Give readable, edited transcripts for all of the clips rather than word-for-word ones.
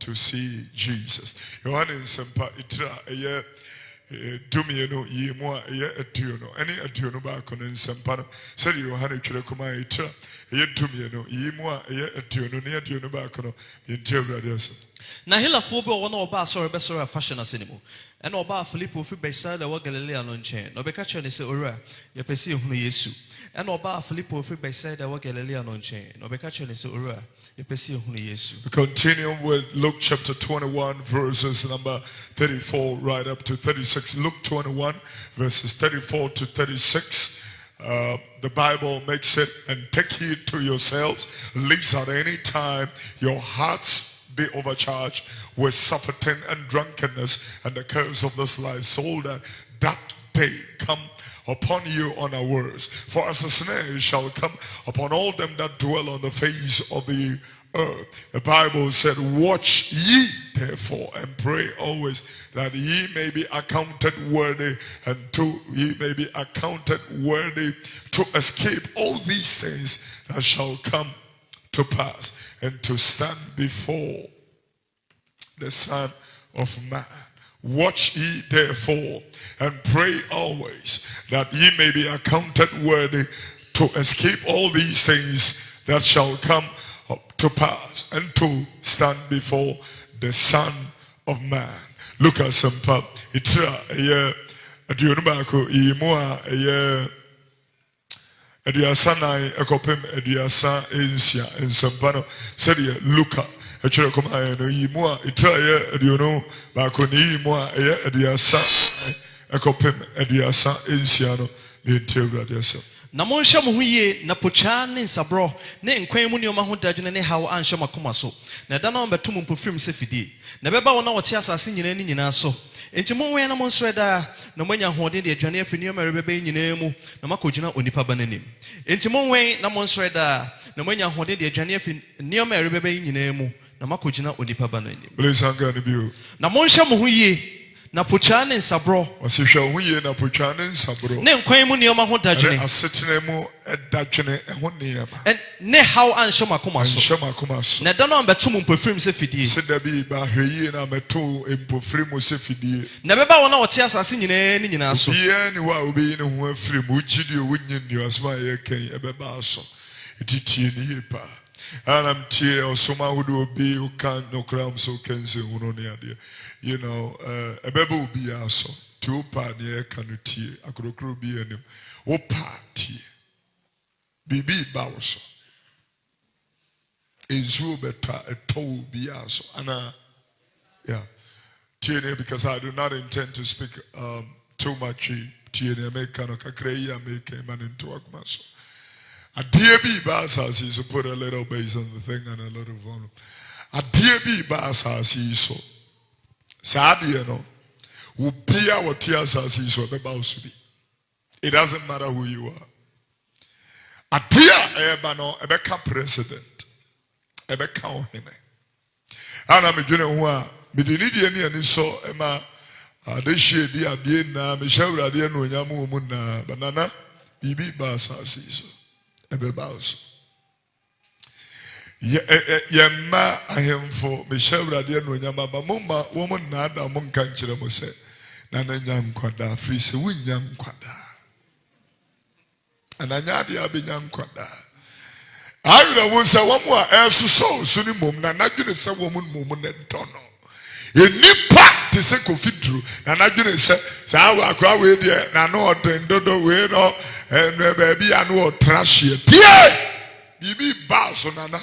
to see Jesus. Yohanes sempa itra eye dumieno yemwa eye atuno any atuno ba kono sempa no said Yohanes twere koma itra eye dumieno yemwa eye atuno ne atuno ba kono yente brother. Na hila fobe o na oba sorry be sorry fashion asenimu and oba Filippo fi beside wa Galilea no nchen no be ka chere ne se owura ye pese ehunu Yesu and oba Filippo fi beside wa Galilea no nchen no be ka chere ne se owura ye pese ehunu Yesu. Continue with Luke chapter 21 verses number 34 right up to 36. Luke 21 verses 34 to 36. The Bible makes it, and take heed to yourselves, lest at any time your hearts be overcharged with surfeiting and drunkenness and the cares of this life, so that that day come upon you unawares. For as a snare shall come upon all them that dwell on the face of the earth. The Bible said, watch ye therefore and pray always, that ye may be accounted worthy, and ye may be accounted worthy to escape all these things that shall come to pass, and to stand before the Son of Man. Watch ye therefore and pray always, that ye may be accounted worthy to escape all these things that shall come to pass, and to stand before the Son of Man. Look at some pub. Itra adionubako imua Ediasana ekopem ediasa ensia ensempano said Luka echiro koma no yimua itaye ediono ba ko ni yimua ediasa ekopem ediasa ensia no ne tewra deso na monhye mo huye na pocha ne nsabro ne nkwan mu ne oma ho dadwene ne hawo anhye makoma so na da na betum mpofrim se fidie na beba wo na wote asase nyina ni nyina so enti monwe na monsreda na manya hoden de adwane afri ne omere beba nyina mu na makogina onipa bananim enti monwe na monsreda na manya hoden de adwane afri ne omere beba nyina mu na makogina onipa bananim please hanga ne bio na monhye mo huye na pocha ne nsabro osihwe huye na pocha ne nsabro ne nkwan mu ne oma ho dadwene asetene mu dadwene ho neema ne haw anhye makoma so na da no betum mpofrim se fidie se da bi ba hweyi na meto mpofrim se fidie na beba wona wote asase nyina ni nyina so bia ni wa obi ni ho afiri mu gidi wonyi ni asma ye kan ebeba so etitie ni yepa anam tie osoma hudo obi ukan no kram so kense huno ne ade you know ebeba obi aso ti opa ne kanutie akrokro bi anim opa tie bibi bawoso enzu beta eto bi aso ana yeah tie ne, because I do not intend to speak too much tie ne make no kakra yi make man into akmaso a dear be basasi, so put a little bass on the thing and a little volume. A dear be basasi, so sad, you know, who be our tears as is what about to be. It doesn't matter who you are. A dear Ebano, Ebeka president, Ebeka Hene. And I'm a general who are Midinidian and so Emma, this year, dear, dear, Michelle Radian, Yamu Muna, banana, Bibi basasi, so. Ebebauso yemma ahemfo Michelle Radian no nyama ba mumma woman na ada mo nka nkire mo se na na nyam kwada free se wunyam kwada ananya de abenyam kwada ayira wo se wo mo a esuso so ni mom na nadwene se wo mom na dono enipa te se Kofi Oduro na nadwene se sa wa akwa we de na no odendodo we no enwe ba bia no trashie tie bibi bazo nana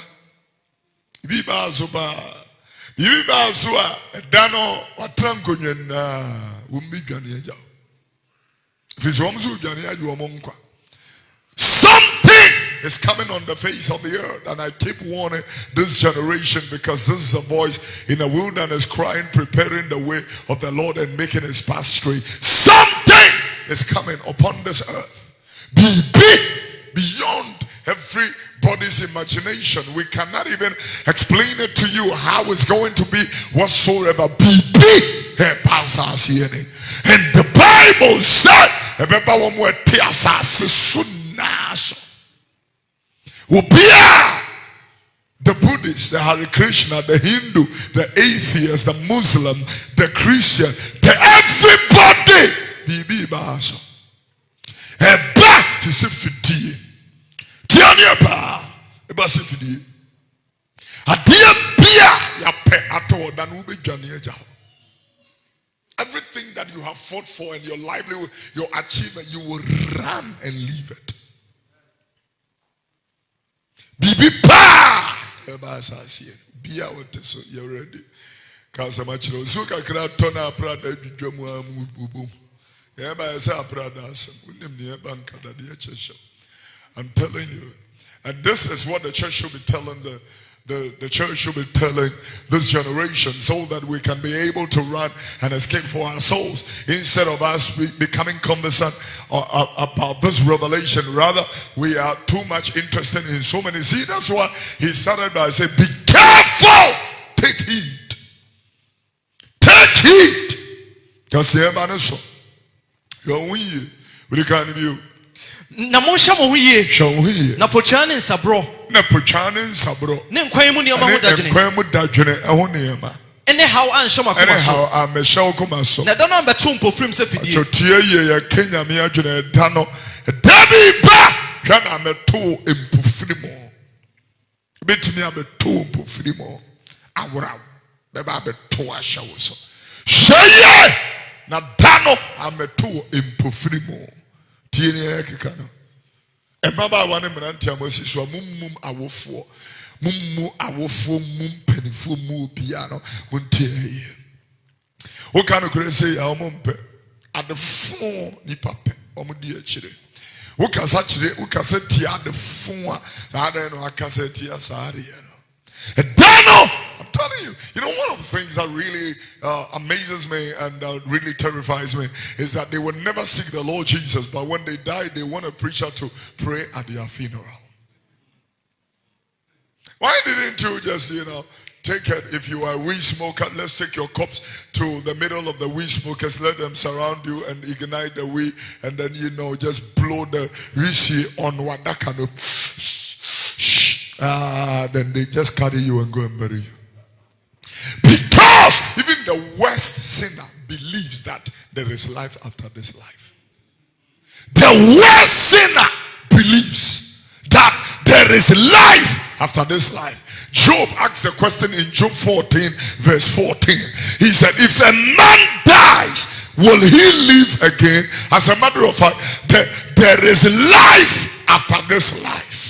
bibi bazo a dano watrankonwa na wumbi dwane agya fiso wom so dwane agya wom nkwa. Something is coming on the face of the earth, and I keep warning this generation, because this is a voice in the wilderness crying, preparing the way of the Lord and making his path straight. Something is coming upon this earth. Be big beyond everybody's imagination. We cannot even explain it to you how it's going to be whatsoever. Be big. And the Bible said, Ubia the Buddhist, the Hare Krishna, the Hindu, the atheist, the Muslim, the Christian, the everybody. Bibi baso. Back to Sifidi. Tiania pa. Eba Sifidi. Adia bia ya pe ato dan ube janiya. Everything that you have fought for in your livelihood, your achievement, you will run and leave it. Bibi pa. Eba asasi. Bia wote so you ready. Kasa machiro. So kakra tona prada bidwamu amu bubu. I'm telling you. And this is what the church should be telling the church should be telling this generation, so that we can be able to run and escape for our souls, instead of us becoming conversant about this revelation. Rather, we are too much interested in so many. See, that's why he started by saying, be careful, take heed. Take heed. Because the Evanescence. What can you? Na monsha mo huye. Na pochane nsabro. Na pochane nsabro. Ne nkwan mu nioma ho dadwene. Nkwan mu dadwene eho niema. Ene how ansho makoma so. Ene how amehya okoma so. Na da no beto mpofrim se fidie. Chotie ye ya Kenya me adwene da no. Dabi ba hwa na meto mpofrimo. Betimi abeto mpofrimo. Awura. Beba beto ahya wo so. Sheye na dano ameto empofrimo tieni ekeka no ebaba wane mrantia mosiso mummum awofo mum penifo mu bia no muntie wo kan kure say ya omompe adefo ni pape omudi akire wo kasa kire wo kasa tia adefo a ada no akasa tia sare no dano. I'm telling you, one of the things that really amazes me and really terrifies me is that they will never seek the Lord Jesus, but when they die, they want a preacher to pray at their funeral. Why didn't you just, take it? If you are a weed smoker, let's take your cups to the middle of the weed smokers, let them surround you and ignite the weed, and then, just blow the weed on what that kind of... then they just carry you and go and bury you. Because even the worst sinner believes that there is life after this life. The worst sinner believes that there is life after this life. Job asked a question in Job 14 verse 14. He said, if a man dies, will he live again? As a matter of fact, there is life after this life.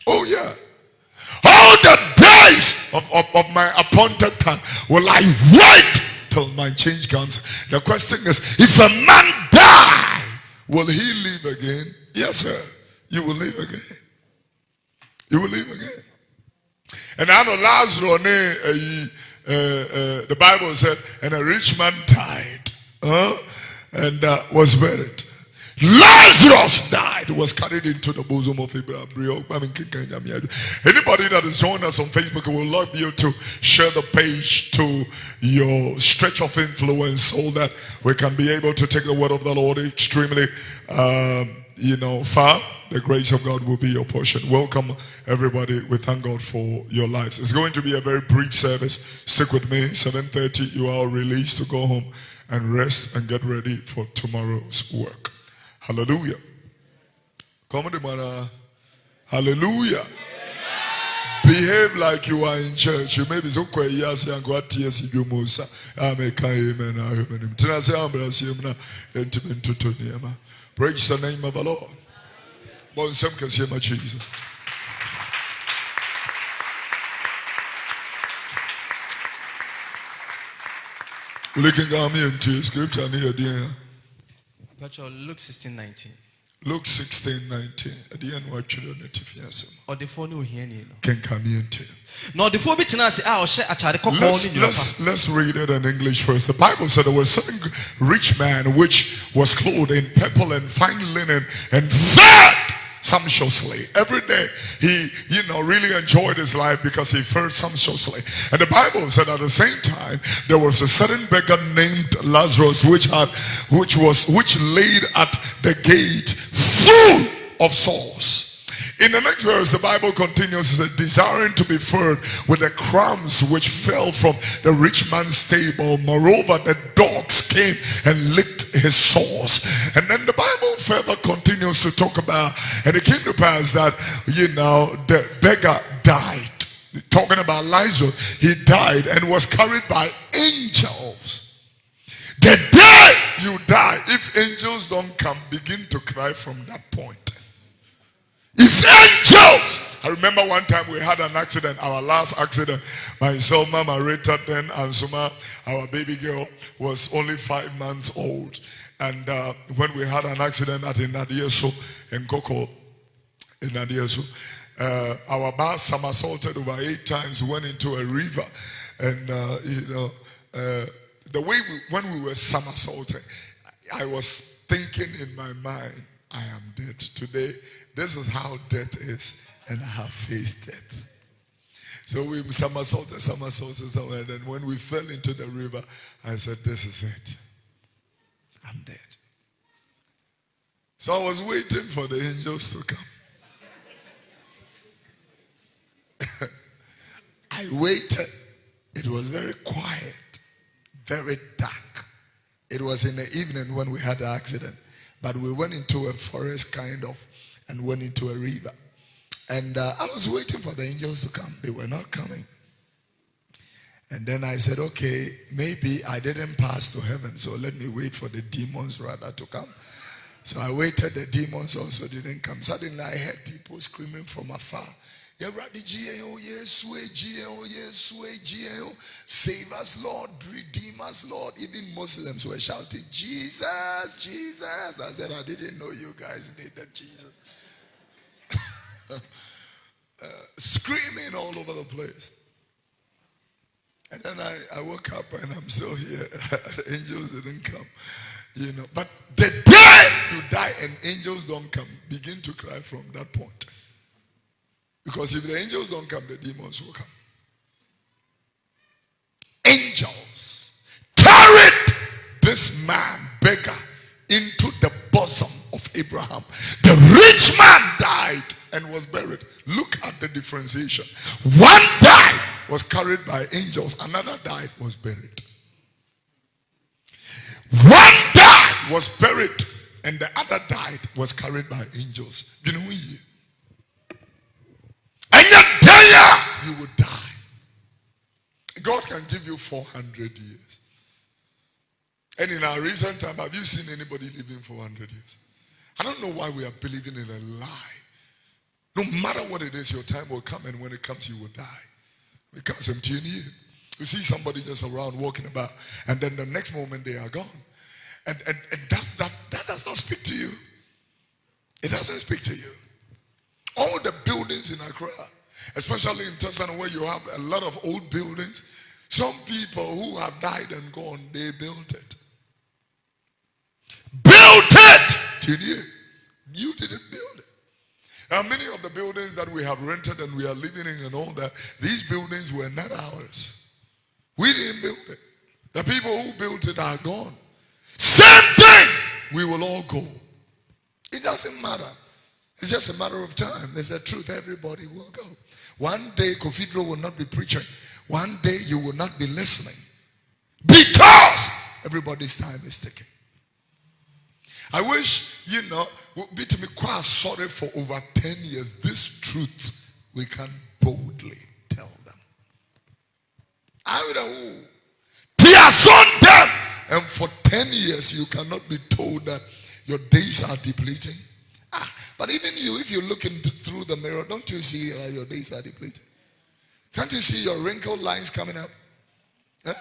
Oh yeah. All the days of my appointed time will I wait till my change comes. The question is, if a man die, will he live again? Yes, sir. You will live again. You will live again. And I know Lazarus, the Bible said, and a rich man died and was buried. Lazarus died, was carried into the bosom of Abraham. Anybody that is joining us on Facebook, we would love you to share the page to your stretch of influence, so that we can be able to take the word of the Lord extremely far. The grace of God will be your portion. Welcome everybody. We thank God for your lives. It's going to be a very brief service. Stick with me. 7:30 you are released to go home and rest and get ready for tomorrow's work. Hallelujah. Come on, man. Hallelujah. Behave like you are in church. You may be so quiet. Yes, and go at yes, you musa. Amen. Amen. Praise the name of the Lord. Jesus. Looking at me into scripture near there. Luke 16:19. Luke 16:19. At the end, what you don't notify. Or the phone will hear you. Can come into. No, the four bit let's read it in English first. The Bible said there was a certain rich man which was clothed in purple and fine linen and fed sumptuously. Every day he really enjoyed his life because he fed sumptuously. And the Bible said at the same time there was a certain beggar named Lazarus which laid at the gate full of sores. In the next verse, the Bible continues, it says, desiring to be filled with the crumbs which fell from the rich man's table. Moreover, the dogs came and licked his sores. And then the Bible further continues to talk about, and it came to pass that, the beggar died. Talking about Elijah, he died and was carried by angels. The day you die, if angels don't come, begin to cry from that point. If angels, I remember one time we had an accident, our last accident. Myself, Mama Rita then, and Suma, our baby girl, was only 5 months old. And when we had an accident at Yesu in Koko, in Yesu, our bus somersaulted over 8 times, went into a river. And, the way when we were somersaulting, I was thinking in my mind, I am dead. Today, this is how death is, and I have faced death. So we somersaulted, and then when we fell into the river, I said, this is it. I'm dead. So I was waiting for the angels to come. I waited. It was very quiet, very dark. It was in the evening when we had the accident. But we went into a forest kind of, and went into a river. And I was waiting for the angels to come. They were not coming. And then I said, okay, maybe I didn't pass to heaven, so let me wait for the demons rather to come. So I waited, the demons also didn't come. Suddenly I heard people screaming from afar. Save us, Lord, redeem us, Lord. Even Muslims were shouting, Jesus, Jesus. I said, I didn't know you guys needed Jesus. Screaming all over the place. And then I woke up and I'm still here. The angels didn't come. But the day you die and angels don't come, begin to cry from that point. Because if the angels don't come, the demons will come. Angels carried this man, beggar, into the bosom of Abraham. The rich man died and was buried. Look at the differentiation. One died, was carried by angels. Another died, was buried. One died, was buried, and the other died, was carried by angels. You know, and yet you will die. God can give you 400 years. And in our recent time, have you seen anybody living 400 years? I don't know why we are believing in a lie. No matter what it is, your time will come, and when it comes, you will die. Because I'm telling you, you see somebody just around walking about, and then the next moment they are gone. And that does not speak to you. It doesn't speak to you. All the buildings in Accra, especially in Tanzania where you have a lot of old buildings, some people who have died and gone, they built it. Built it! You didn't build it. Now many of the buildings that we have rented and we are living in and all that, these buildings were not ours. We didn't build it. The people who built it are gone. Same thing! We will all go. It doesn't matter. It's just a matter of time. There's a truth. Everybody will go. One day, Kofi Oduro will not be preaching. One day, you will not be listening. Because everybody's time is ticking. I wish, be to me quite sorry for over 10 years. This truth, we can boldly tell them. I would have tears on them. And for 10 years, you cannot be told that your days are depleting. But even you, if you look through the mirror, don't you see your days are depleting? Can't you see your wrinkled lines coming up? Yeah?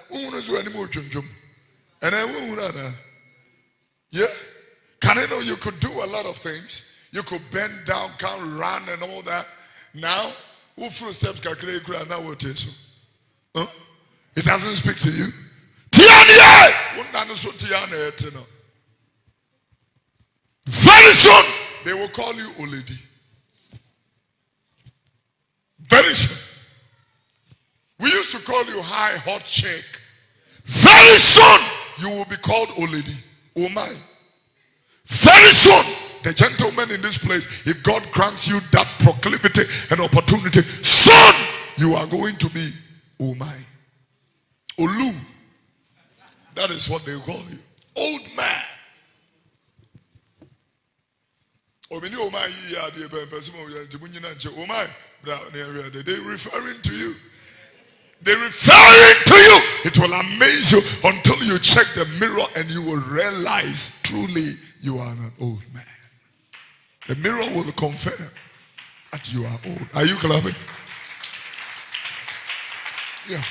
Can I know you could do a lot of things? You could bend down, can run and all that. Now, who through steps can create now what is it? It doesn't speak to you. Very soon, they will call you Oledi. Very soon. We used to call you high hot chick. Very soon, you will be called Oledi. Oh my. Very soon, the gentleman in this place, if God grants you that proclivity and opportunity, soon you are going to be Umai. Olu. That is what they call you. Old man. They're referring to you. They're referring to you. It will amaze you until you check the mirror and you will realize truly you are an old man. The mirror will confirm that you are old. Are you clapping? Yeah.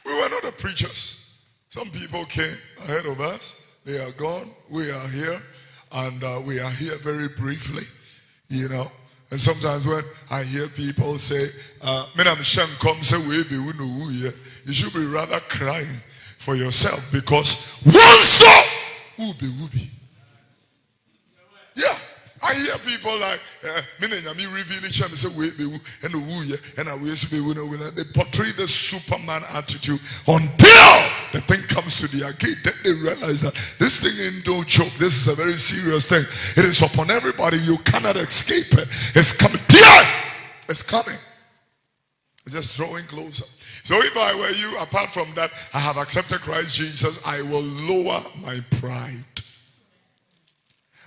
We were not the preachers. Some people came ahead of us. They are gone. We are here. And we are here very briefly, you know. And sometimes when I hear people say, you should be rather crying for yourself because one soul will be. Yeah. I hear people like, they portray the Superman attitude until the thing comes to their gate. Then they realize that this thing ain't no joke. This is a very serious thing. It is upon everybody. You cannot escape it. It's coming. It's coming. It's just drawing closer. So if I were you, apart from that, I have accepted Christ Jesus, I will lower my pride.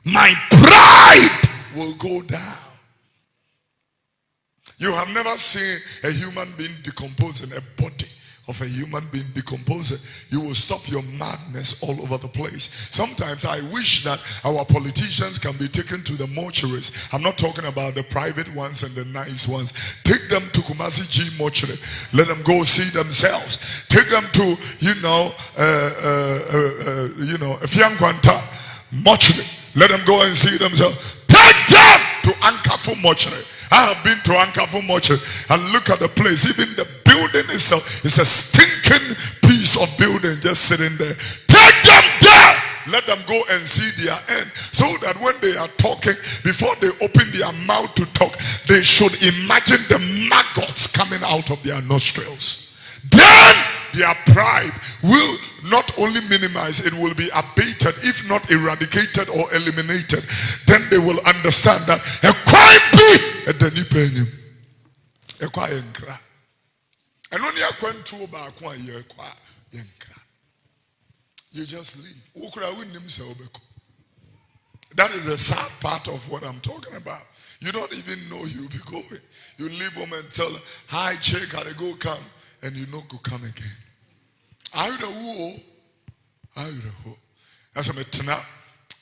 My pride will go down. You have never seen a human being decomposing, a body of a human being decomposing. You will stop your madness all over the place. Sometimes I wish that our politicians can be taken to the mortuaries. I'm not talking about the private ones and the nice ones. Take them to Kumasi G mortuary. Let them go see themselves. Take them to, Fiankwanta mortuary. Let them go and see themselves. Take them to Ankafu mortuary. I have been to Ankafu mortuary and look at the place. Even the building itself is a stinking piece of building just sitting there. Take them there. Let them go and see their end, so that when they are talking, before they open their mouth to talk, they should imagine the maggots coming out of their nostrils. Then their pride will not only minimize, it will be abated, if not eradicated or eliminated. Then they will understand that you just leave. That is the sad part of what I'm talking about. You don't even know you'll be going. You leave home and tell her, hi, check, how to go come. And you know go come again. Are you the who? Are you the who? As I'm a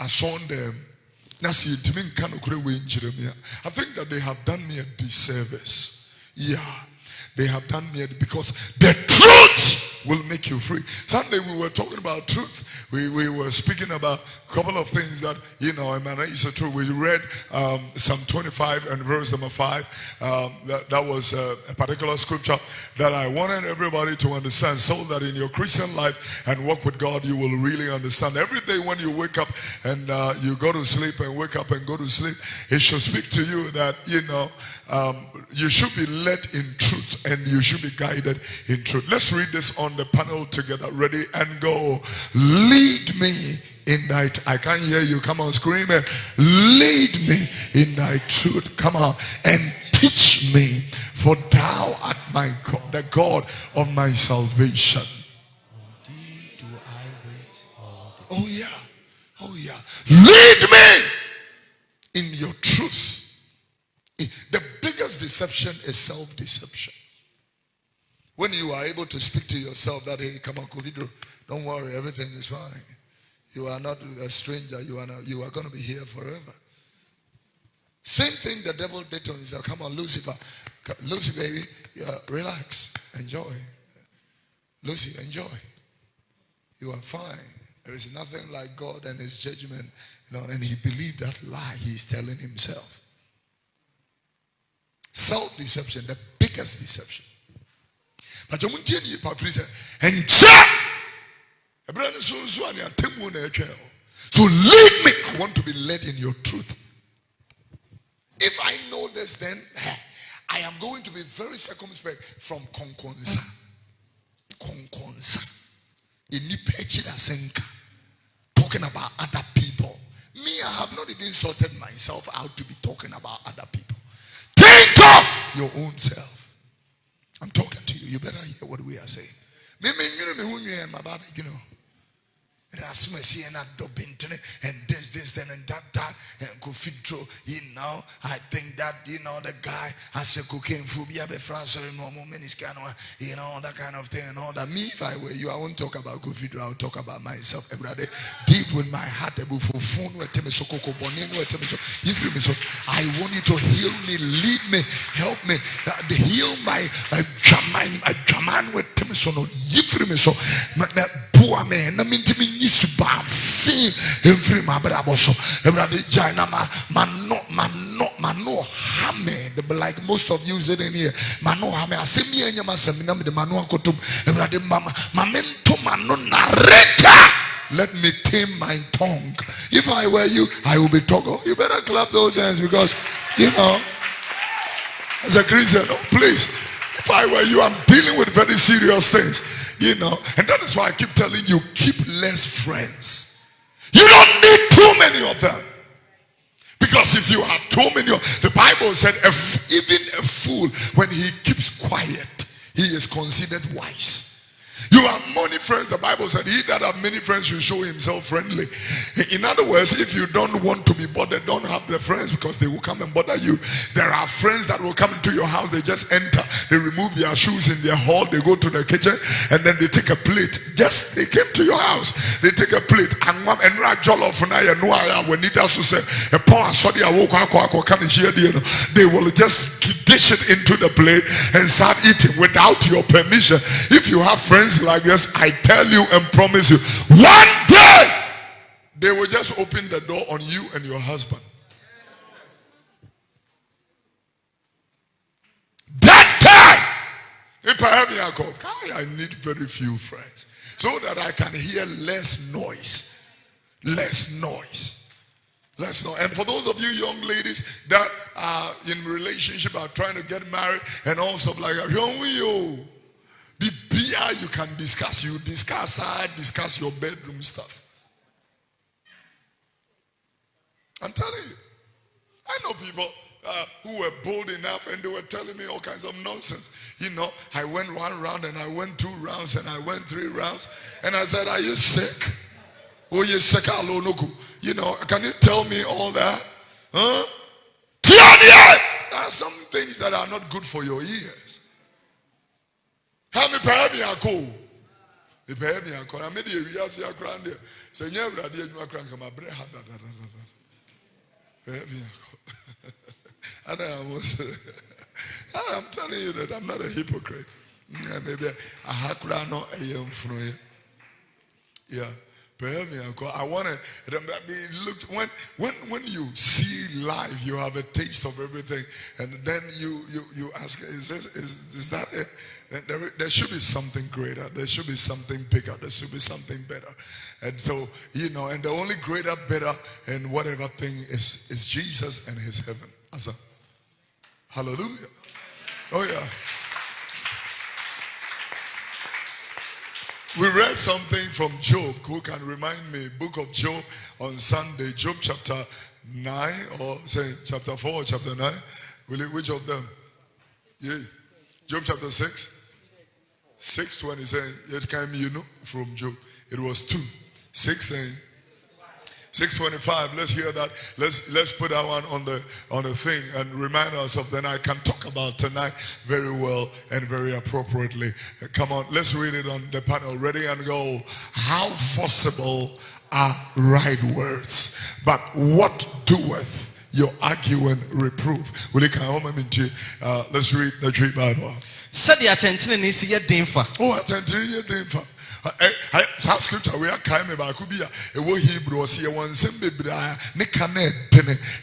I saw them. I think that they have done me a disservice. Yeah. They have done me because the truth will make you free. Sunday we were talking about truth. We were speaking about a couple of things that, is true. We read Psalm 25 and verse number 5. That was a particular scripture that I wanted everybody to understand, so that in your Christian life and walk with God, you will really understand. Every day when you wake up and you go to sleep and wake up and go to sleep, it should speak to you that, you should be led in truth and you should be guided in truth. Let's read this on the panel together. Ready and go. Lead me in thy I can't hear you. Come on, scream it. Lead me in thy truth. Come on. And teach me, for thou art my God, the God of my salvation. Indeed do I wait all the day. Oh yeah. Oh yeah. Lead me in your truth. The biggest deception is self-deception. When you are able to speak to yourself that, hey, come on, Kofi Oduro, don't worry, everything is fine. You are not a stranger. You are going to be here forever. Same thing the devil did to himself. Come on, Lucifer. Lucy, baby, relax. Enjoy. Lucy, enjoy. You are fine. There is nothing like God and his judgment. And he believed that lie he is telling himself. Self-deception, the biggest deception. But you muntie ni papri say encha ebra ne so ani atemu na etwe. So lead me. I want to be led in your truth. If I know this, then I am going to be very circumspect from konkonsa. Konkonsa. Eni pechi da senka. talking about other people. Me, I have not even sorted myself out to be talking about other people. Think of your own self. I'm talking to you. You better hear what we are saying. Me, my baby, you know. And this, then, and that, and Kofi Oduro, you know, I think that, you know, the guy has a cocaine phobia, you know, that kind of thing, and all that. Me, if I were you, I won't talk about Kofi Oduro, I'll talk about myself every day. Deep with my heart, I want you to heal me, lead me, help me, heal my Jaman with Timisono, Yifrimiso, poor man, I mean to me. Every mabraboso, every China mano hame. Like most of you sitting here, mano hame. I say me and your masamina the mano kotum. Every mama, mamento mano nareka. Let me tame my tongue. If I were you, I will be talking. You better clap those hands because you know, as a Christian, oh, please. If I were you, I'm dealing with very serious things, you know, and that is why I keep telling you, keep less friends. You don't need too many of them, because if you have too many, the Bible said even a fool, when he keeps quiet, he is considered wise. You have many friends. The Bible said he that have many friends should show himself friendly. In other words, if you don't want to be bothered, don't have the friends, because they will come and bother you. There are friends that will come into your house. They just enter, they remove their shoes in their hall, they go to the kitchen, and then they take a plate. Just they came to your house, they take a plate and they will just dish it into the plate and start eating without your permission. If you have friends like this, I tell you and promise you, one day they will just open the door on you and your husband. That time, if I have your call, I need very few friends so that I can hear less noise. Less noise. Let's know. And for those of you young ladies that are in relationship, are trying to get married and all stuff like that, you can discuss. You discuss your bedroom stuff. I'm telling you. I know people who were bold enough and they were telling me all kinds of nonsense. You know, I went 1 round and I went 2 rounds and I went 3 rounds. And I said, are you sick? Oh, you sick? You know, can you tell me all that? Huh? There are some things that are not good for your ears. How me pay me a call? Me pay me a call. I made the years here around there. So you never did my crank my bread. And I'm telling you that I'm not a hypocrite. Maybe a hackra no a young from you. Yeah. I want to look when you see life, you have a taste of everything, and then you ask, is that it? There should be something greater. There should be something bigger. There should be something better. And so, you know, and the only greater, better, and whatever thing is Jesus and his heaven. Hallelujah. Oh yeah. We read something from Job. Who can remind me? Book of Job on Sunday. Job chapter 9, or say chapter 4 or chapter 9. Which of them? Yeah. Job chapter 6. 6:20 saying it came, you know, from Job. It was 2. 6 saying 6:25. Let's hear that. Let's put that one on the thing and remind ourselves. Then I can talk about tonight very well and very appropriately. Come on, let's read it on the panel. Ready and go. How forcible are right words, but what doeth your arguing reprove? Will you come home into? Let's read the tree Bible. Said the attention is your dinfa. Oh, attention, your dinfa. That scripture we are coming back could be a Hebrew or see one simple Nikanet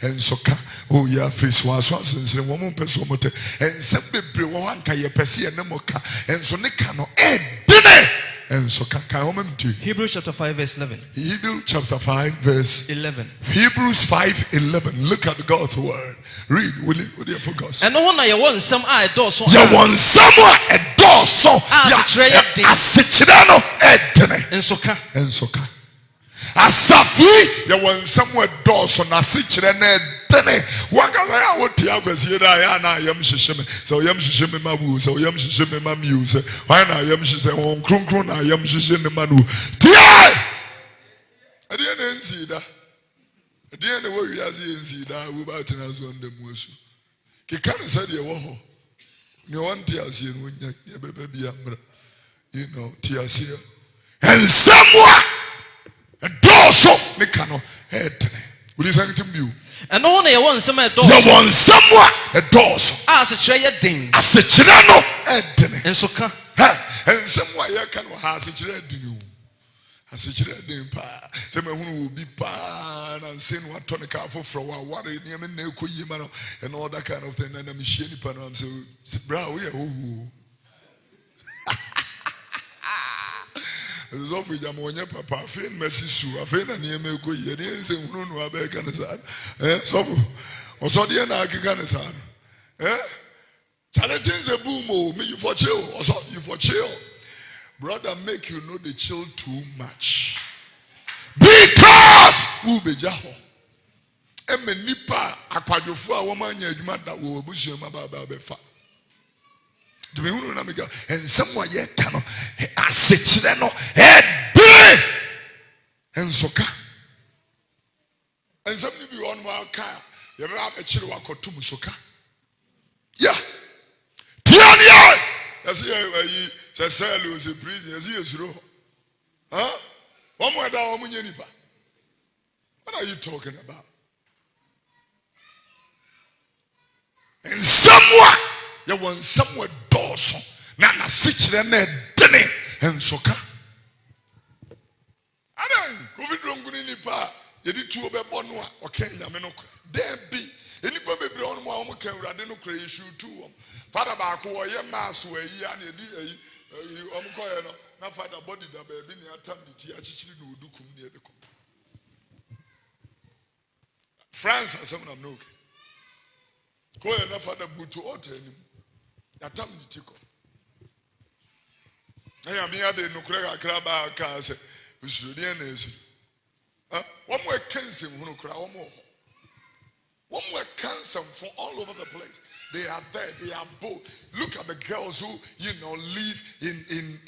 and Soka. Oh, yeah, free swans and woman personate and simply one can you perceive no moka and so Nikano and so to Hebrews chapter 5 verse 11. Hebrews chapter 5 verse 11. Hebrews 5:11. Look at God's word. Read, will you focus? And no one I want some I do so. You want someone a so Asitreno and soka. Asafi, you want somewhere doors on a sitchin and Tene. What can I want to have as I am Shishim? So Yam Shishim Mabu, so Yam Shishim Mamuse. Why not Yam Shishim on Krun, I am Shishim Manu. Tia! I didn't see that. I didn't know where you see that. We about to answer on the Musu. He can't say the war. No one tears you when you baby, you know, tears here. And somewhere a door so Nikano head. Will you say to you? And only one summer door. You want somewhere a door so as a tray ding. As a chirano head. And so come. And somewhere you can has a chirano. As a chirano pa. Some who will be pan and sing what tonica for a water in Yemen, and all that kind of thing. And I'm shady panam. So, brow, we are. So we jam on your papa, Finn Messi Sue, a Finn and Yemeko, Yedin, who know about Canazan. So, or so the Anakikanazan. Challenge a boom, me you for chill, or so you for chill. Brother, make you know the chill too much. Because who be Jaho? Emme nipa akwadofo a woman nya adwuma da wo obusuam ababa befa. To me hunu na mega ensem wa ye ka no asechire no ebe ensoka. Ensem ni bi won ma ka ye be abechire wakotum soka. Yeah. Tiania. That's ye say lose prison. Yes yes ro. Huh? One more da wo munye nipa. What are you talking about? And somewhere, you want somewhere doors. Nana sitching and dinner and soka. I don't Kofi Oduro nipa. You did two be bonwa. Okay, Yamenoko. There be anybody be on one can radeno creation too. Father Baku or your mass where ye and you no. Now father body that baby near time the tea actually do come near the France has some of no. Go enough for the boot to alter him. Atam the tickle. I am here, the Nukrega Kraba Kase, which is one more cancer, one more. One more cancer from all over the place. They are there, they are both. Look at the girls who, live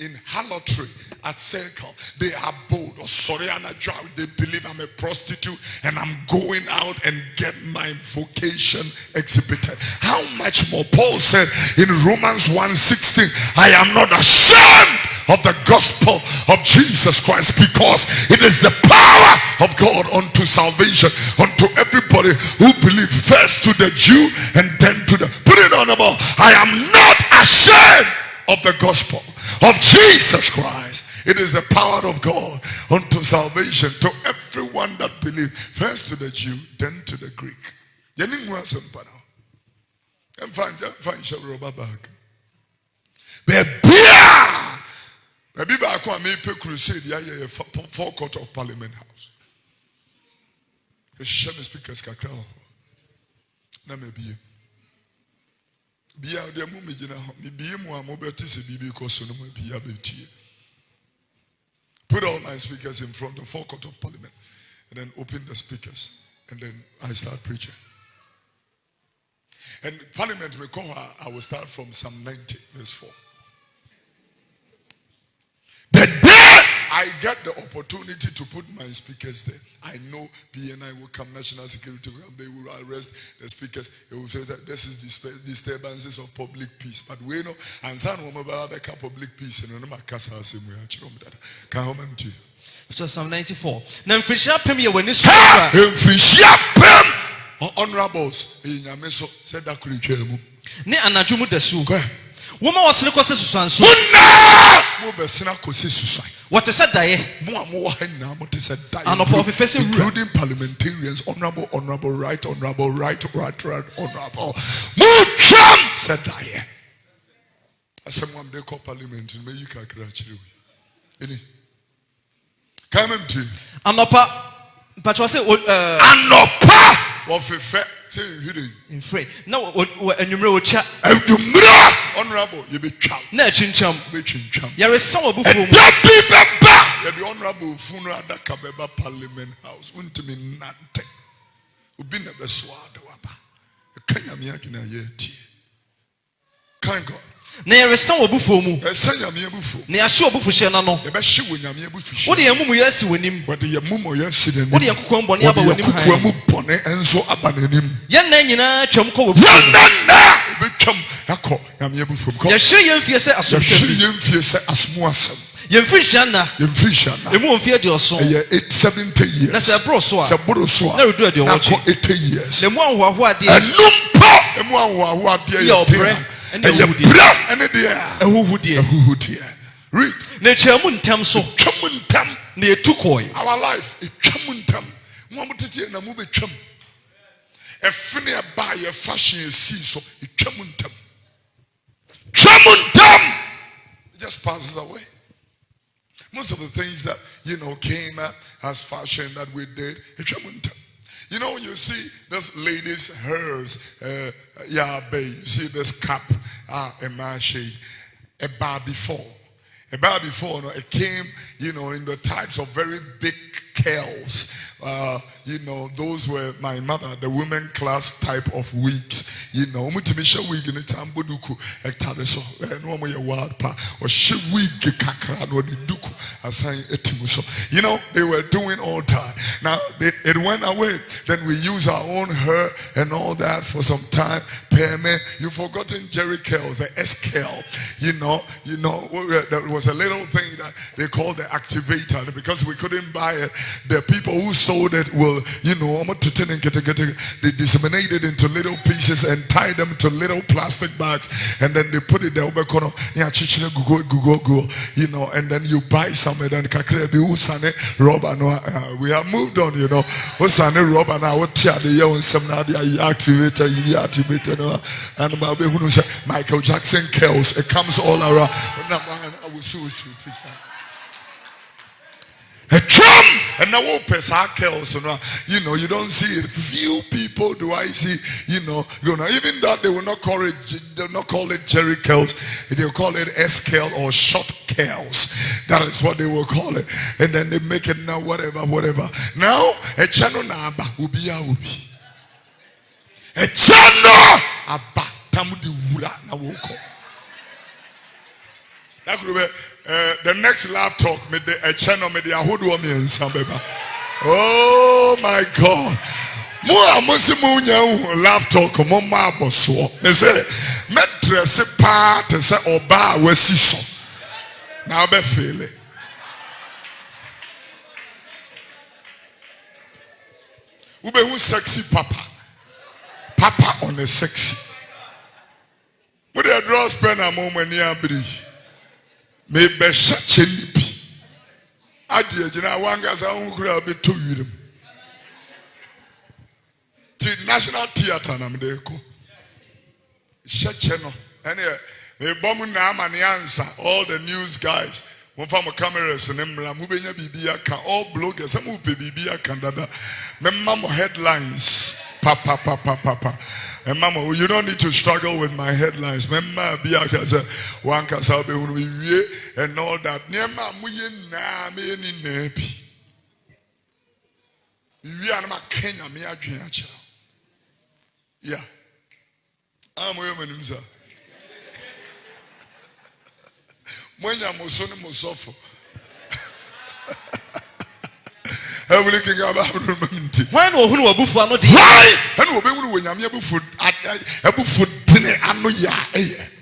in harlotry at Circle. They are bold. Or Soriana Jow, they believe I'm a prostitute and I'm going out and get my vocation exhibited. How much more? Paul said in Romans 1:16, I am not ashamed of the gospel of Jesus Christ, because it is the power of God unto salvation, unto everybody who believes, first to the Jew and then to the, put it on about, I am not ashamed of the gospel of Jesus Christ. It is the power of God unto salvation to everyone that believes, first to the Jew, then to the Greek. And find Shabba back. Maybe back when I pay crusade, yeah, forecourt of Parliament House. The Shem speakers kakra. Na maybe. Be out there, Mumijina, maybe more mobility, because no be. Put all my speakers in front of the forecourt of Parliament, and then open the speakers, and then I start preaching. And Parliament will call her, I will start from Psalm 90, verse 4. The day I get the opportunity to put my speakers there, I know BNI will come, National Security will come, they will arrest the speakers. They will say that this is disturbances of public peace. But we know, and some of them public peace, and I'm a casa assembly. Can I come to you? Psalm 94. Now, Frishia Pem, you when this Frishia Pem, honorables, in Yameso said that could you ne anajumu desu. Woman was in the course of Susan. What is that? Including parliamentarians, honorable, right, honorable. Said that. I said, one day call parliament in Mayuka Krachi. Any? Come to Anopa, but was it Anopa of say hiri. In free. No, enumerate cha. Honorable, you be chow. Na chincham. Be chincham. There is some bufu. The honorable funeral that Kabeba Parliament House. Untimi nante. Ubina beswado waba. Kanya miyakina yeti. Kango. Na there is some bufu mu. Esanya miyabufu. Na asho bufu she na no. Ebe shi wonya miyabufu. What the yamumu yesi wenim. What the yamumu yesi wenim. What the yakukwa mboni aba wenim. What the yakukwa mboni enzo aba wenim. Yan na nyina twam ko bufu. Yan na ebe twam yako yamiyabufu. Ya shiri yemfie se asum. Ya shiri yemfie se asmu asem. Yemfiri shana. Yemfiri shana. Emu onfie de oso. Eye 870 years. Na se bro so a. Se bro so a. Na redu de owo. 80 years. Le mu anwo ade. Enumpo emu anwo ade. Yo bre. Eye bra ene de a. Ehuhudie. Read. Na twam ntam so. Twam ntam. Na etukoi. Our life it twam ntam. Mo amutete na mo betwam. Efene ba ye fashion si so it twam ntam. Twam ntam. It just passes away. Most of the things that, came as fashion that we did, when you see this lady's hers, you see this cap, a mache, a bar before. A bar before, it came, in the types of very big curls. Those were my mother, the women class type of wigs. Mutimisha wig in the tamboduku, ectadeso, and one way a wild pa, or she wig kakran or the duku, assign etimuso. They were doing all that. Now it went away. Then we use our own hair and all that for some time. Payment. You've forgotten Jerry curls, the S curl. There was a little thing that they called the activator because we couldn't buy it. The people who sold it will, they disseminated into little pieces and tie them to little plastic bags, and then they put it there. And then you buy some, and then we have moved on, and Michael Jackson curls, it comes all around. A drum and now opens our curls, you don't see it. Few people do I see, even that they will not call it Jerry curls, they'll call it S curl or short curls. That is what they will call it. And then they make it now whatever. Now a channel naba ubi. A channel aba tamudi wura na woko. That could be the next laugh talk with the channel with the Ahoduomi and Sambeba. Oh my God. More musimu laugh talk mama boso. They say me dress part say oba wesiso. Now be feel it. Ube who sexy papa. Papa on a sexy. With a draw spend a moment near bridge. Maybe such a nippy. I did, one guy's own crowd be 2 years. To National Theatre, and I'm there. Such a no. And a bomb now, and the answer, all the news guys, one from a cameras and them, Mubenya Bibia can all bloggers, some who Bibia can dada. Memo headlines, papa. And mama, you don't need to struggle with my headlines. Mama, be a one casabe and all that. Nema muye na me ni nepi. You are not Kenya, me a dreamer. Yeah, I'm a woman, sir. When you're Musoni I'm looking about why no who abufu ano de why and we be when yam abufu dene ano ya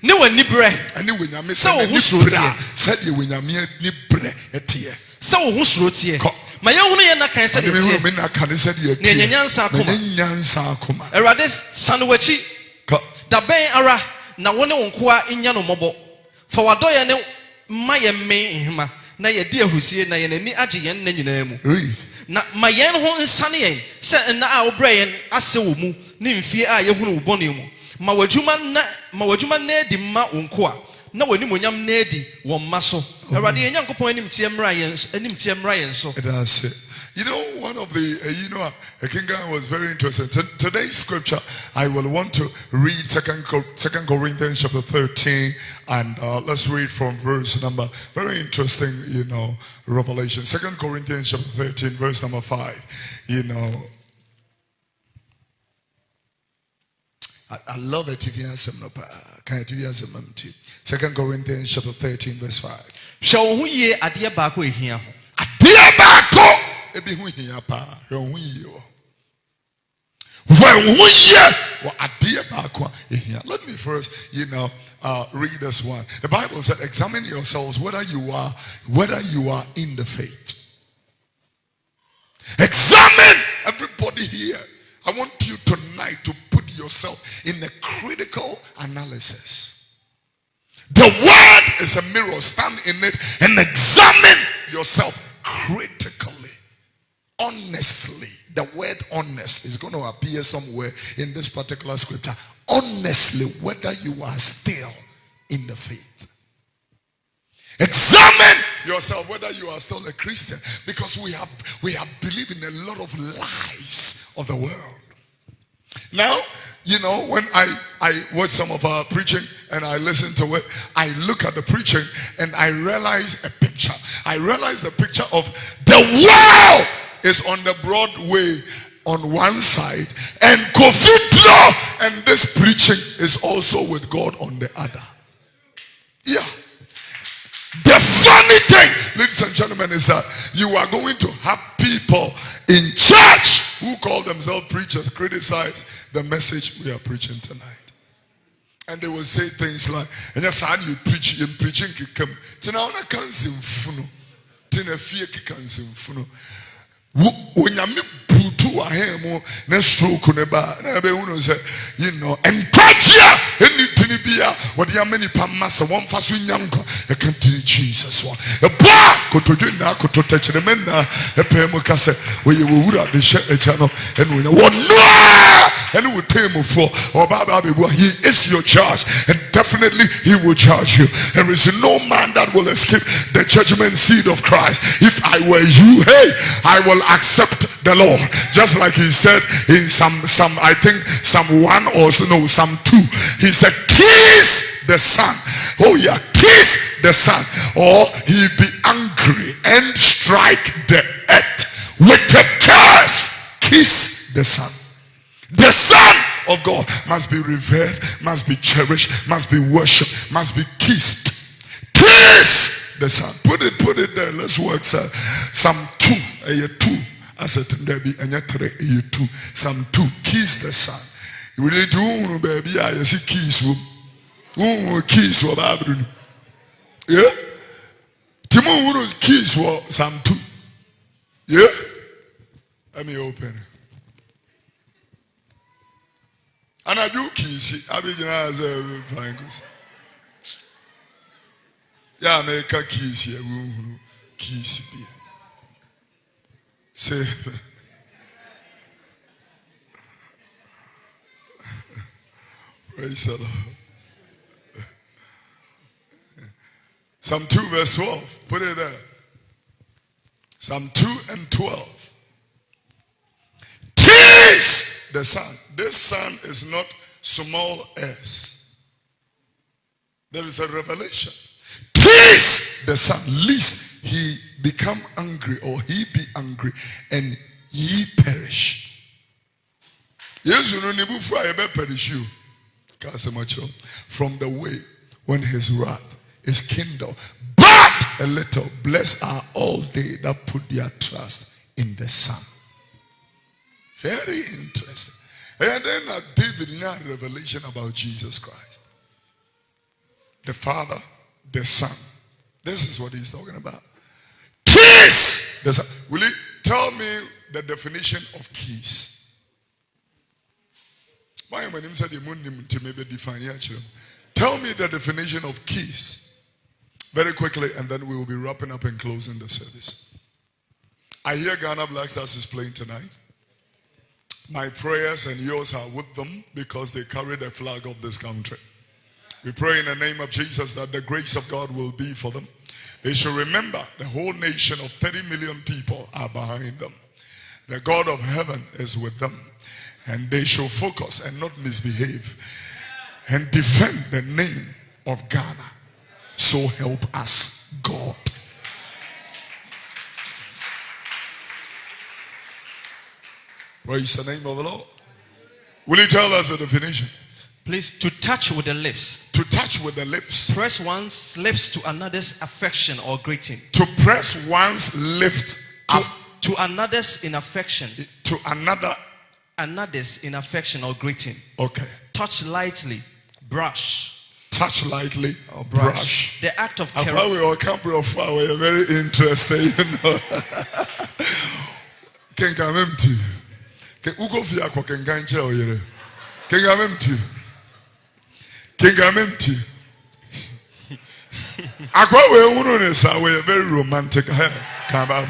ne wani bre and when yam say wo suro tie said ye when yam ni bre etie say wo suro tie ma ye hunu ye na kan said tie me na kan said ye tie ne nyansa akoma erade sanwachi da ben ara na woni wonkoa nya no mobo fa wadoye ne maye me hima na ye di ahusie na ye nani age yen na nyina mu na mayen ho nsane yen se na a obre yen ase wo mu ne mfie a ye hunu bone mu ma wadwuma na di ma onko a na wani monyam na di wo mma so awrade yen yankopon anim tie mra yen so that's it. You know, one of the, King Guy was very interesting. Today's scripture, I will want to read Second Corinthians chapter 13, and let's read from verse number, very interesting, revelation. 2 Corinthians chapter 13, verse number 5, I love it if you answer me. Can I do you answer me too? 2 Corinthians chapter 13, verse 5. Shall we adia bako ehia ho? Adia bako ebi hu hia pa. Hu yi wo. When hu ye wa adia bako ehia. Let me first, read this one. The Bible said, examine yourselves whether you are in the faith. Examine everybody here. I want you tonight to put yourself in a critical analysis. The word is a mirror. Stand in it and examine yourself critically, honestly. The word honest is going to appear somewhere in this particular scripture. Honestly, whether you are still in the faith. Examine yourself whether you are still a Christian, because we have believed in a lot of lies of the world. Now, when I watch some of our preaching and I listen to it, I look at the preaching and I realize a picture. I realize the picture of the world is on the Broadway on one side, and Kofi Oduro and this preaching is also with God on the other. Yeah. The funny thing, ladies and gentlemen, is that you are going to have people in church who call themselves preachers criticize the message we are preaching tonight. And they will say things like, and that's how you preach, you're preaching kikam. Tina ona kansi mfuno. Tina fear kikansi mfuno. Unyami brutu ahemo ne stroke neba na be uno say, encourage anything bia what ya many pamasa one fasu nyanko e can Jesus one. E ba kotoju na kototeche ne menna e pe mo kase we wura de she e chano enu nya wo no and we tell him for he is your charge, and definitely he will charge you. There is no man that will escape the judgment seat of Christ. If I were you, hey, I will accept the Lord, just like he said in some I think Psalm 1 or no Psalm 2. He said, kiss the Son. Oh yeah, kiss the Son, or he be angry and strike the earth with a curse. Kiss the Son. The Son of God must be revered, must be cherished, must be worshipped, must be kissed. Kiss the Son. Put it there. Let's work, sir. Psalm 2, 2. I said there be 2. Psalm 2. Kiss the Son. You really do, baby. I see kiss. Kiss what Bible. Yeah. Timu kiss what Psalm 2. Yeah. Let me open it. And I do kiss. I be as a fine. Yeah, make a kiss here. Kiss be. Say. Praise the Lord. Psalm 2 verse 12. Put it there. Psalm 2 and 12. Kiss the Son. This Son is not small s. There is a revelation. Kiss the Son, lest he become angry, or he be angry and ye perish. Yesu no nebu fu ayebe perish you. From the way when his wrath is kindled. But a little, blessed are all they that put their trust in the Son. Very interesting. And then David had a revelation about Jesus Christ. The Father, the Son. This is what he's talking about. Kiss the Son. Will you tell me the definition of kiss? Tell me the definition of kiss. Very quickly, and then we will be wrapping up and closing the service. I hear Ghana Black Stars is playing tonight. My prayers and yours are with them because they carry the flag of this country. We pray in the name of Jesus that the grace of God will be for them. They should remember the whole nation of 30 million people are behind them. The God of heaven is with them, and they shall focus and not misbehave and defend the name of Ghana. So help us, God. Praise the name of the Lord. Will you tell us the definition? Please, to touch with the lips. To touch with the lips. Press one's lips to another's affection or greeting. To press one's lips to another's in affection. To another's in affection or greeting. Okay. Touch lightly. Brush. Touch lightly or brush. The act of caring. We all come from far. We are very interested, you know. Can come empty. Can ugo fia kwa kenganche oyere. Can come empty. Can come empty. Akwa we unu ne sa we are very romantic. Come back.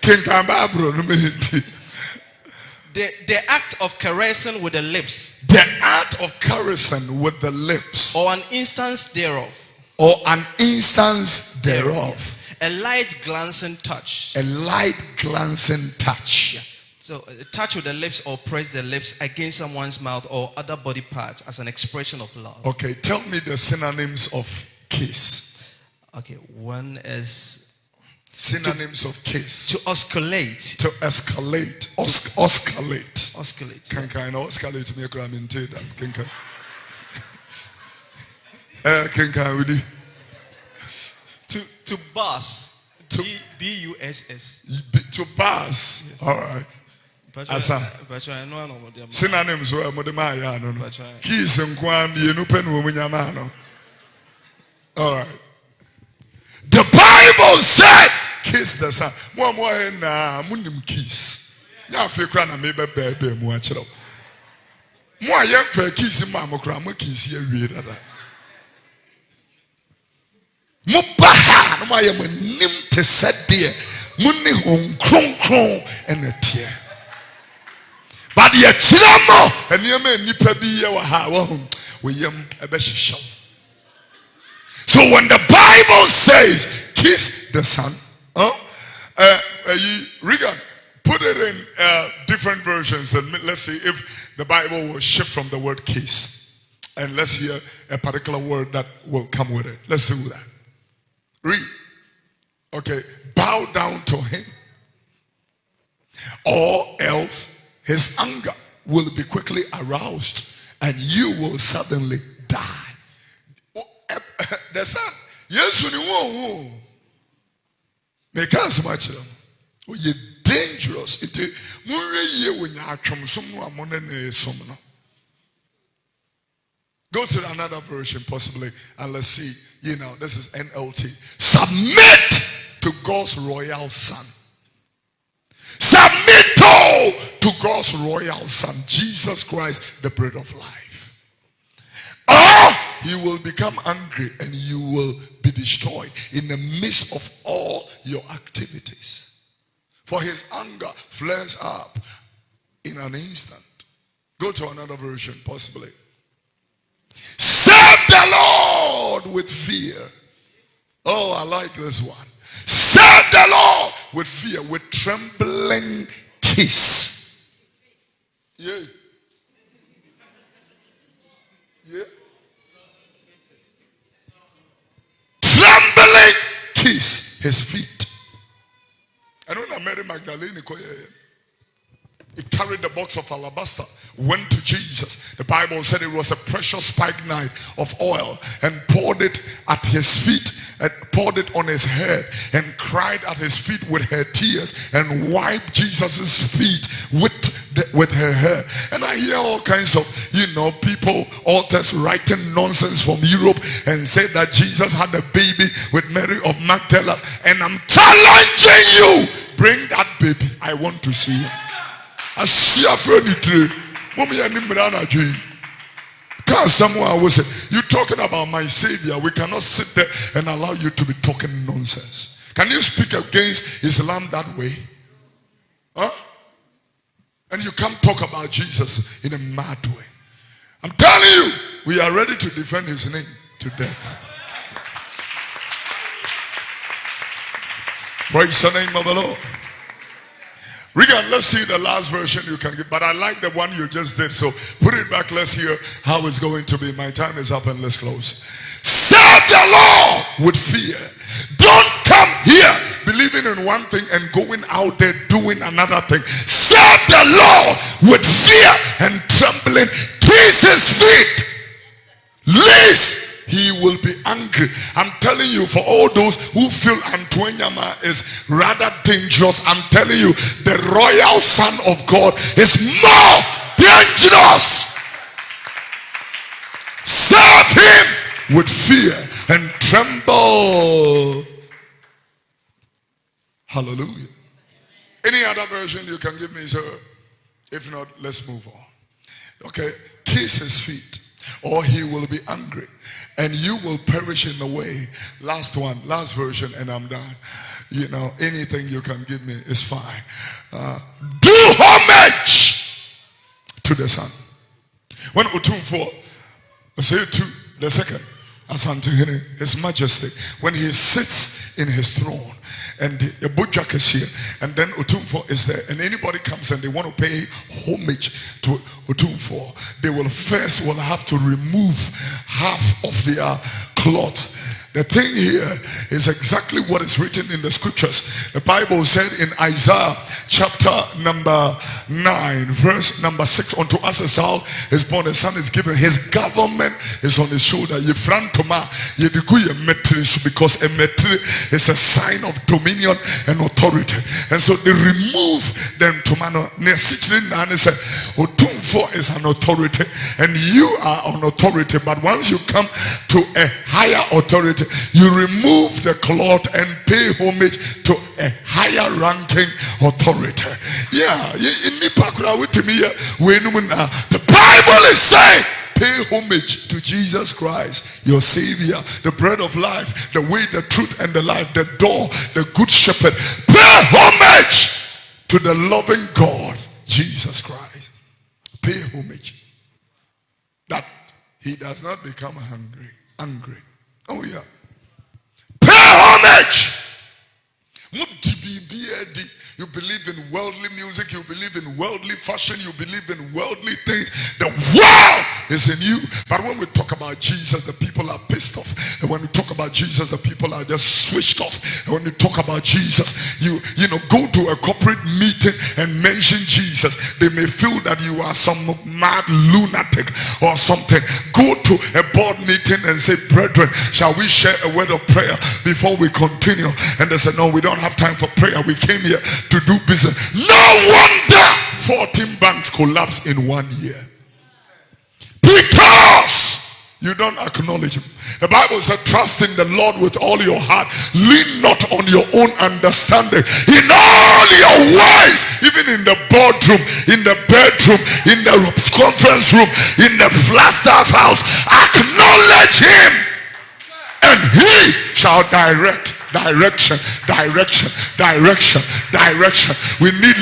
Can come back, bro. The act of caressing with the lips. The act of caressing with the lips. Or an instance thereof. Or an instance thereof. A light glancing touch. A light glancing touch. Yeah. So touch with the lips or press the lips against someone's mouth or other body parts as an expression of love. Okay, tell me the synonyms of kiss. Okay, one is synonyms of kiss. To osculate. To escalate. Osculate. Osculate. Can kind of osculate me a gram in tea that can to buzz. B-U-S-S. To buzz. Yes. All right. Asa. Synonyms were Modemaya. Kiss and Kwan, the Nupen Womunyamano. All right. The Bible said, kiss the son. More na mundim kiss. Ya fe kra na me bebe mu a kire. Mo aye fa kiss ma mo kra mo kiss ye wie dada. Mo ba ha no aye mo nim te sede. Mo ne hon kronkron enetie. But ye kire mo eniema nipa bi ye wa ha wo hon we yem ebe hihyew. So when the Bible says kiss the son, Regan, put it in different versions and let's see if the Bible will shift from the word kiss. And let's hear a particular word that will come with it. Let's do that. Read. Okay. Bow down to him. Or else his anger will be quickly aroused and you will suddenly die. The son, Yesu ni wo. Me can't so much. Oh, you dangerous. It munre ye when you atwom som no amone na som no. Go to another version possibly and let's see. You know, this is NLT. Submit to God's royal son. Submit to God's royal son, Jesus Christ, the bread of life. Or he will become angry and you will be destroyed in the midst of all your activities. For his anger flares up in an instant. Go to another version, possibly. Serve the Lord with fear. Oh, I like this one. Serve the Lord with fear, with trembling kiss. Yeah. Yeah. Trembling kiss his feet. I know that Mary Magdalene, he carried the box of alabaster, went to Jesus. The Bible said it was a precious spikenard of oil and poured it at his feet and poured it on his head and cried at his feet with her tears and wiped Jesus's feet with her hair. And I hear all kinds of, people, authors writing nonsense from Europe and say that Jesus had a baby with Mary of Magdala. And I'm challenging you, bring that baby. I want to see him. I see a furniture. Can someone will say, you're talking about my Savior. We cannot sit there and allow you to be talking nonsense. Can you speak against Islam that way? Huh? And you can't talk about Jesus in a mad way. I'm telling you, we are ready to defend his name to death. Praise the name of the Lord. Regan, let's see the last version you can give. But I like the one you just did. So put it back. Let's hear how it's going to be. My time is up and let's close. Serve the Lord with fear. Don't come here believing in one thing and going out there doing another thing. Serve the Lord with fear and trembling. Kiss his feet. Lest he will be angry. I'm telling you, for all those who feel Antonyama is rather dangerous, I'm telling you, the royal Son of God is more dangerous. Serve him with fear and tremble. Hallelujah. Any other version you can give me, sir? If not, let's move on. Okay, kiss his feet, or he will be angry, and you will perish in the way. Last one, last version, and I'm done. You know, anything you can give me is fine. Do homage to the Son. When Otumfo, say to the second, Asante, his majesty, when he sits in his throne, and the Bujak is here, and then Otumfo is there, and anybody comes and they want to pay homage to Otumfo, they will first have to remove half of their cloth. The thing here is exactly what is written in the scriptures. The Bible said in Isaiah chapter number 9 verse number 6, unto us a child is born, a son is given, his government is on his shoulder. Because a metri is a sign of dominion and authority. And so they remove them to mano. Otumfo is an authority and you are an authority, but once you come to a higher authority, you remove the cloth and pay homage to a higher ranking authority. Yeah, the Bible is saying, pay homage to Jesus Christ, your Savior, the bread of life, the way, the truth, and the life, the door, the good shepherd. Pay homage to the loving God, Jesus Christ. Pay homage, that he does not become angry. Oh yeah. Pay homage. You believe in worldly music, you believe in worldly fashion, you believe in worldly things. The world is in you. But when we talk about Jesus, the people are pissed off. And when we talk about Jesus, the people are just switched off. And when we talk about Jesus, you go to a corporate meeting and mention Jesus, they may feel that you are some mad lunatic or something. Go to a board meeting and say, brethren, shall we share a word of prayer before we continue? And they say, no, we don't have time for prayer. We came here to do business. No wonder 14 banks collapsed in 1 year. Because you don't acknowledge him. The Bible says, trust in the Lord with all your heart. Lean not on your own understanding. In all your ways, even in the boardroom, in the bedroom, in the conference room, in the Flagstaff house, acknowledge him, and he shall direct. Direction. We need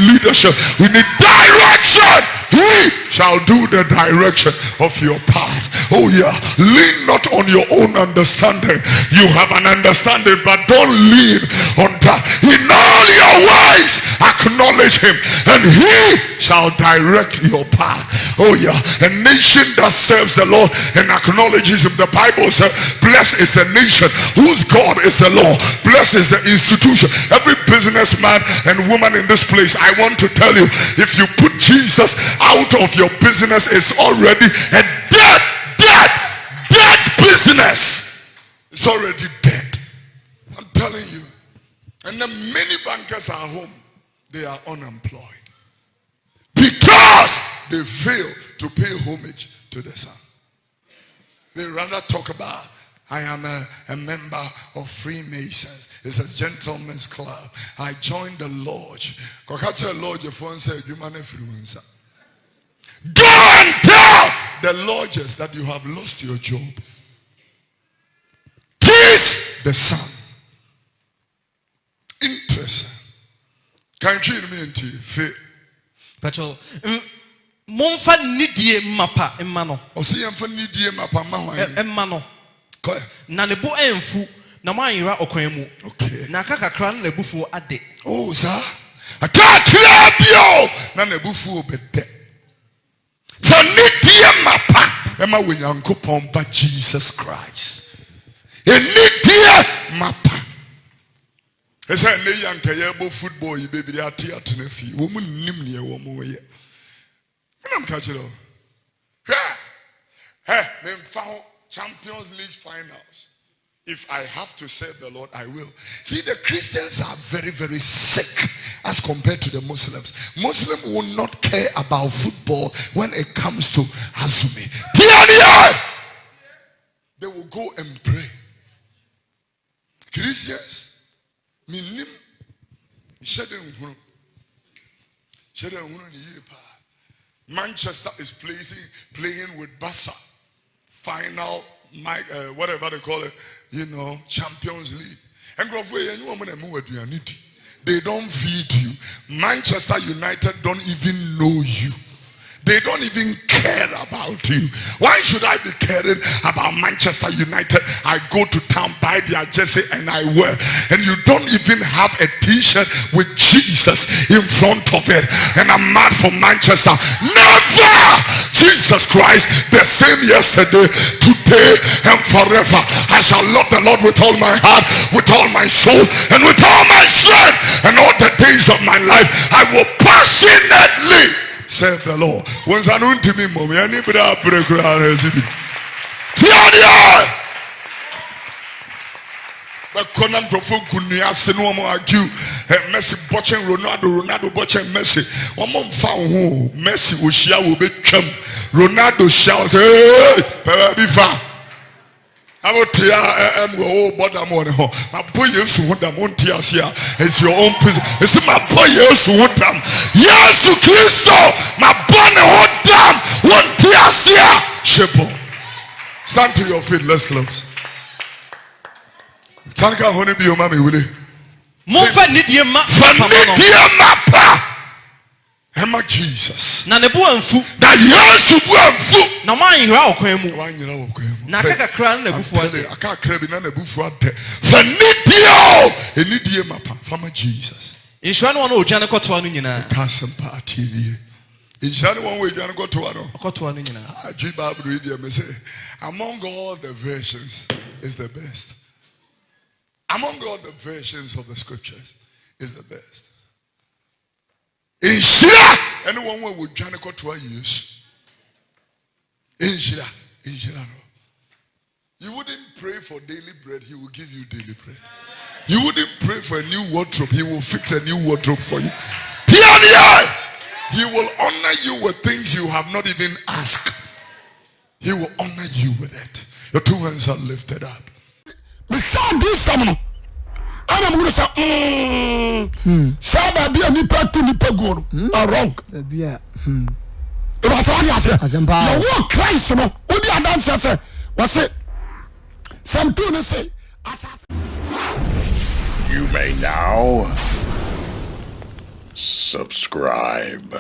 leadership. We need direction. He shall do the direction of your path. Oh yeah. Lean not on your own understanding. You have an understanding, but don't lean on that. In all your ways, acknowledge him, and he shall direct your path. Oh yeah. A nation that serves the Lord and acknowledges him. The Bible says, blessed is the nation whose God is the law. Blessed is the institution. Every businessman and woman in this place, I want to tell you, if you put Jesus out of your business, it's already a dead business. It's already dead. I'm telling you. And the many bankers are home. They are unemployed because they fail to pay homage to the Son. They rather talk about, I am a member of Freemasons. It's a gentleman's club. I joined the lodge. Go and tell the lodges that you have lost your job. Kiss the Son. Interesting. Can you hear me into faith? Pacho, monfa nidie mapa emano. O si yemfa nidie mapa ma hwan. Emano. Ko. Na nebo enfu na moanyera ɔkwan mu. Okay. Na aka kakra na n'abufuo ade. Oh, sir. Aka kra bio na n'abufuo bɛdɛ. For nidie mapa ema wenyankopɔn ba Jesus Christ. Nidie mapa. Esa ne yankaye bo football yi bebi ate atena fi. Wo mu nim ne wo mu ye. Menam ka kire. Me mfa Champions League finals. If I have to serve the Lord, I will. See, the Christians are very, very sick as compared to the Muslims. Muslims will not care about football when it comes to Azumi. They will go and pray. Christians, minim, Manchester is playing with Barca. Final, whatever they call it, Champions League. And they don't feed you. Manchester United don't even know you. They don't even care about you. Why should I be caring about Manchester United? I go to town, buy their jersey and I wear. And you don't even have a t-shirt with Jesus in front of it. And I'm mad for Manchester. Never! Jesus Christ, the same yesterday, today, and forever. I shall love the Lord with all my heart, with all my soul, and with all my strength. And all the days of my life, I will passionately serve the Lord. Once I don't me, mommy, I need to break around. But Conan Profo Kunia Senomo argue Messi watching Ronaldo watching Messi. One month found who Messi will share will be chum. Ronaldo shouts, hey, be far. I will tell you, but I'm on home. My boy, Yesu, what I'm on here. It's your own prison. It's my boy, Yesu, what I'm. Yesu Christo, my bonne, what damn, what here. Shepherd. Stand to your feet, let's close. Thank God, honey, be your mommy, will you? Monfa nidie mapa. Emma Jesus. Na ne bo amfu. Na Yesu bo amfu. Na moanyera ɔkwan mu. Wanyera ɔkwan mu. Na aka kakra na n'abufuo ade. Aka kakra bi na n'abufuo ade. Fa nidie enidie mapa. Fama Jesus. Inhyira ne wɔn a odwane kɔtoa no nyinaa. Kasem party bi. Inhyira ne wɔn a odwane kɔtoa no. Kɔtoa no nyinaa. Adwi Bible read there me say among all the versions is the best. Among all the versions of the scriptures is the best. Inhyira anyone who would join to Yesu. Inhyira no. You wouldn't pray for daily bread, he will give you daily bread. You wouldn't pray for a new wardrobe, he will fix a new wardrobe for you. He will honor you with things you have not even asked. He will honor you with it. Your two hands are lifted up. Michelle do something. And I'm going to say, Saba be a nipa to nipa go. Wrong. Yeah. It was all you say. You walk Christ, no. Who the dancer say? What's it? Some people say. You may now subscribe.